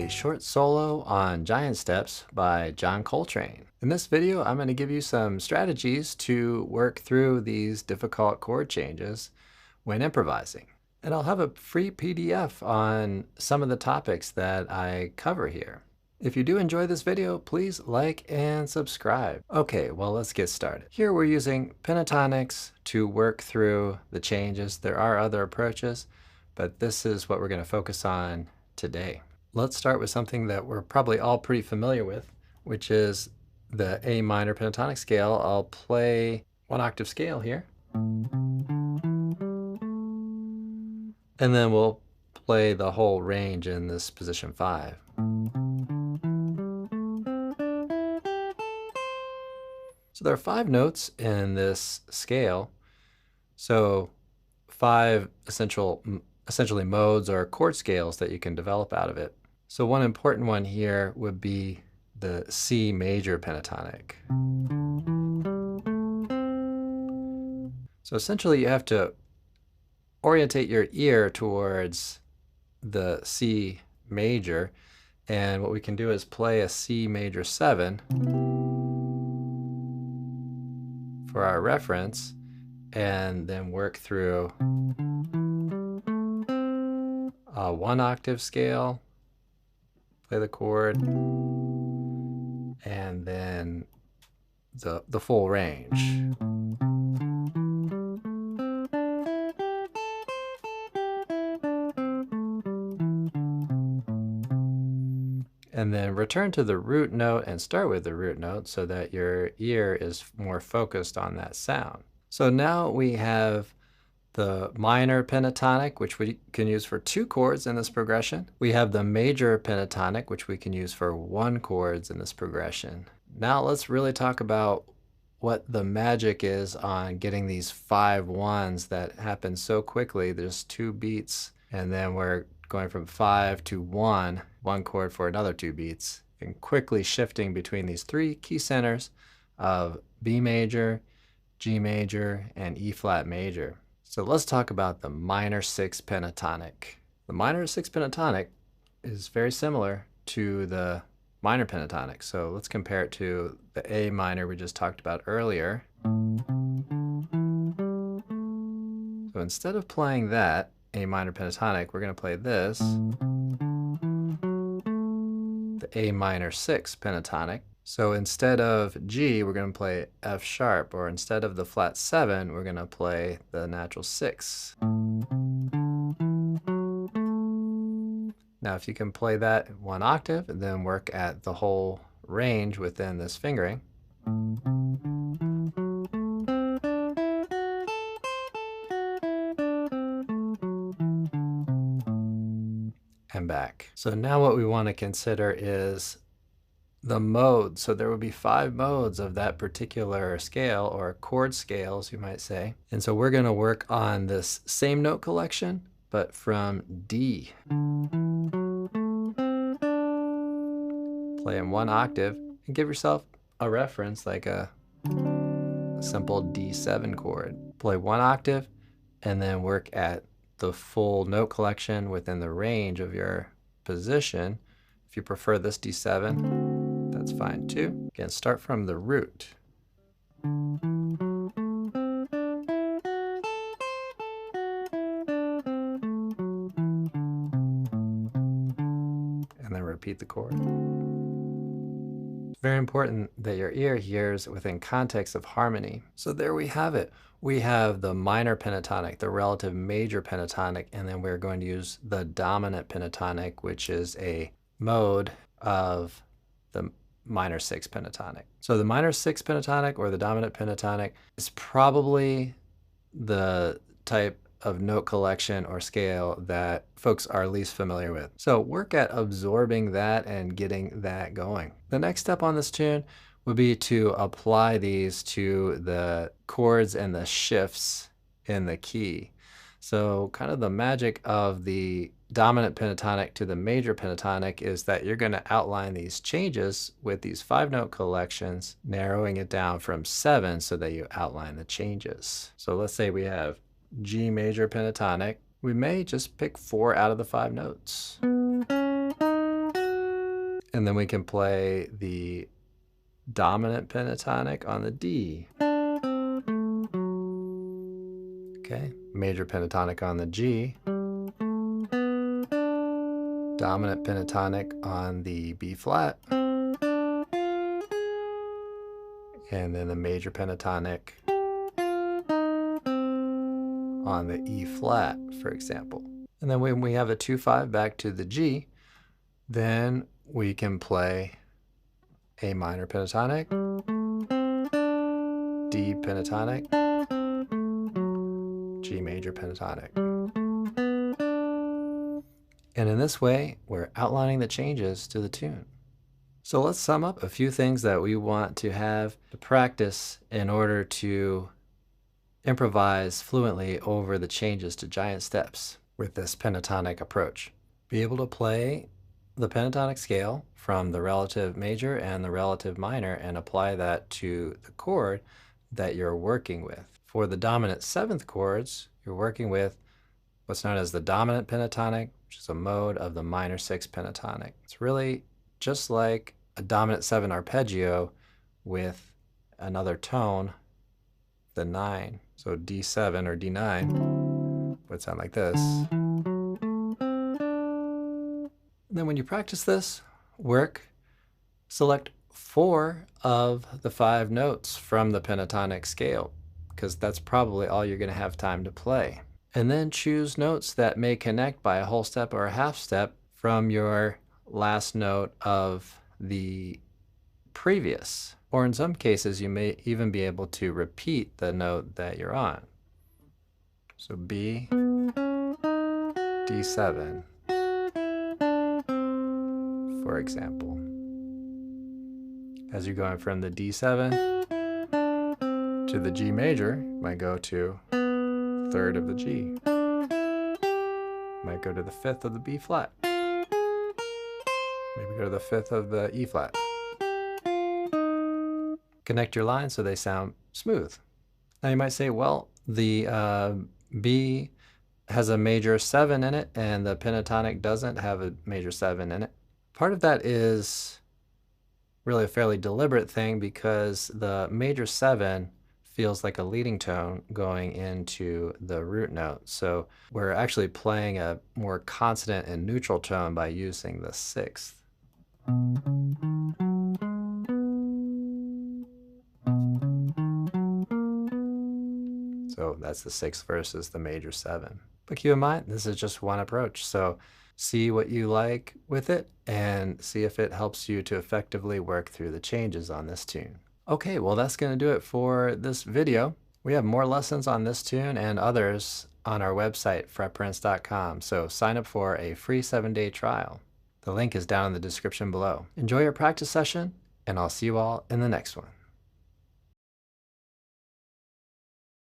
a short solo on Giant Steps by John Coltrane. In this video, I'm going to give you some strategies to work through these difficult chord changes when improvising. And I'll have a free PDF on some of the topics that I cover here. If you do enjoy this video, please like and subscribe. Okay, well, let's get started. Here we're using pentatonics to work through the changes. There are other approaches, but this is what we're going to focus on today. Let's start with something that we're probably all pretty familiar with, which is the A minor pentatonic scale. I'll play one octave scale here. And then we'll play the whole range in this position 5. So there are 5 notes in this scale. So 5 essentially modes or chord scales that you can develop out of it. So one important one here would be the C major pentatonic. So essentially you have to orientate your ear towards the C major, and what we can do is play a C major 7 for our reference, and then work through a 1 octave scale, play the chord, and then the full range. And then return to the root note and start with the root note so that your ear is more focused on that sound. So now we have the minor pentatonic, which we can use for 2 chords in this progression. We have the major pentatonic, which we can use for 1 chords in this progression. Now let's really talk about what the magic is on getting these 5 ones that happen so quickly. There's 2 beats, and then we're going from 5 to 1 chord for another 2 beats, and quickly shifting between these 3 key centers of B major, G major, and E flat major. So let's talk about the minor 6 pentatonic. The minor 6 pentatonic is very similar to the minor pentatonic. So let's compare it to the A minor we just talked about earlier. So instead of playing that A minor pentatonic, we're going to play this, the A minor 6 pentatonic. So instead of G, we're going to play F sharp, or instead of the flat 7, we're going to play the natural 6. Now if you can play that 1 octave and then work at the whole range within this fingering, and back. So now what we want to consider is the mode. So there will be 5 modes of that particular scale, or chord scales you might say. And so we're going to work on this same note collection, but from D. Play in 1 octave and give yourself a reference like a simple D7 chord. Play 1 octave and then work at the full note collection within the range of your position. If you prefer this D7, that's fine too. Again, start from the root. And then repeat the chord. It's very important that your ear hears within context of harmony. So there we have it. We have the minor pentatonic, the relative major pentatonic, and then we're going to use the dominant pentatonic, which is a mode of the minor 6 pentatonic. So the minor 6 pentatonic or the dominant pentatonic is probably the type of note collection or scale that folks are least familiar with. So work at absorbing that and getting that going. The next step on this tune would be to apply these to the chords and the shifts in the key. So kind of the magic of the dominant pentatonic to the major pentatonic is that you're going to outline these changes with these 5-note collections, narrowing it down from 7 so that you outline the changes. So let's say we have G major pentatonic. We may just pick 4 out of the 5 notes. And then we can play the dominant pentatonic on the D. Okay, major pentatonic on the G. Dominant pentatonic on the B flat. And then the major pentatonic on the E flat, for example. And then when we have a 2-5 back to the G, then we can play A minor pentatonic, D pentatonic, G major pentatonic. And in this way, we're outlining the changes to the tune. So let's sum up a few things that we want to have to practice in order to improvise fluently over the changes to giant steps with this pentatonic approach. Be able to play the pentatonic scale from the relative major and the relative minor and apply that to the chord that you're working with. For the dominant seventh chords, you're working with what's known as the dominant pentatonic, which is a mode of the minor 6 pentatonic. It's really just like a dominant 7 arpeggio with another tone, the 9. So D7 or D9 would sound like this. And then when you practice this work, select 4 of the 5 notes from the pentatonic scale, because that's probably all you're going to have time to play. And then choose notes that may connect by a whole step or a half step from your last note of the previous. Or in some cases, you may even be able to repeat the note that you're on. So B, D7, for example. As you're going from the D7 to the G major, you might go to 3rd of the G. Might go to the 5th of the B flat. Maybe go to the 5th of the E flat. Connect your lines so they sound smooth. Now you might say, well, the B has a major 7 in it and the pentatonic doesn't have a major 7 in it. Part of that is really a fairly deliberate thing because the major 7 feels like a leading tone going into the root note. So we're actually playing a more consonant and neutral tone by using the 6th. So that's the 6th versus the major 7. But keep in mind, this is just one approach. So see what you like with it and see if it helps you to effectively work through the changes on this tune. Okay, well that's going to do it for this video. We have more lessons on this tune and others on our website, fretprints.com. So sign up for a free 7-day trial. The link is down in the description below. Enjoy your practice session, and I'll see you all in the next one.